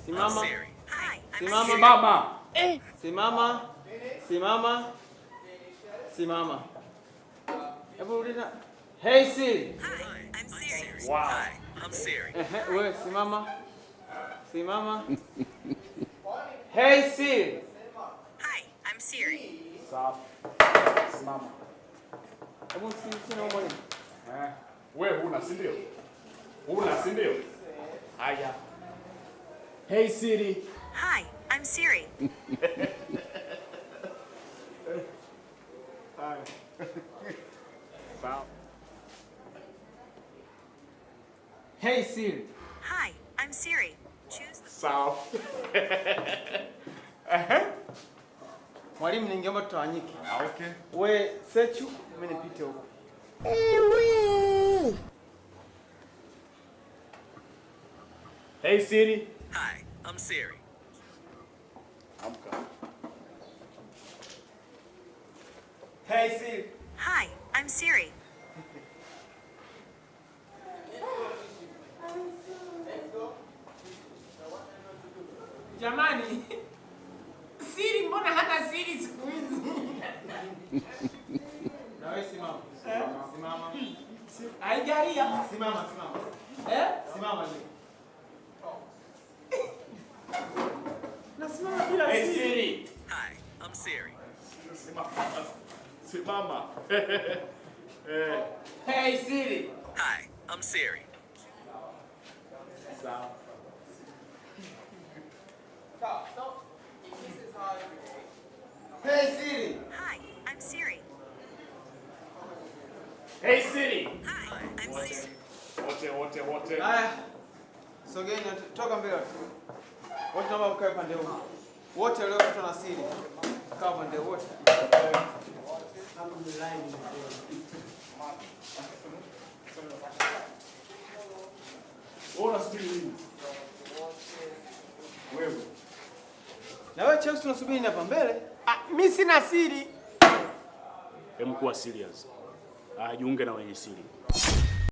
Simama. Simama. Simama. Simama. Simama. Simama. Hebu rudi. Hey Siri. Hi, I'm Siri. Wow. Hi, I'm Siri. Wewe simama. Simama. Hey Siri. Hi, I'm Siri. Safi. Simama. Hebu sina mwalimu. Wewe huna, si ndio? Huna, si ndio? Haya. Hey Siri. Hi, I'm Siri. Sawa. Hey Siri. Hi, I'm Siri. Choose the Sawa. Mwalimu, ningeomba tutawanyike. Okay. We Sechu, mimi nipite huko. Hey Siri. Hi, I'm Siri. Amka. Hey Siri. Hi, I'm Siri. Jamani. Siri mbona hana siri siku hizi? Na wewe simama. Simama. Haijaria. Simama. Simama ni. Nasimama bila Hey siri. Siri. Hi, I'm Siri. Simama. Hey Siri. Hi, I'm Siri. Sawa. Hey Siri. Hi, I'm Siri. Hey Siri. Hi, I'm Siri. Wote. Haya. Sogeni toka mbele. Wote naomba mkae pande huu. Wote leo watu na siri. Kaa pande wote. Bora subiri nini? Wewe. Na wewe Chelsea unasubiri nini hapa mbele? Mimi sina siri. Hem, kuwa serious. Jiunge na wenye siri.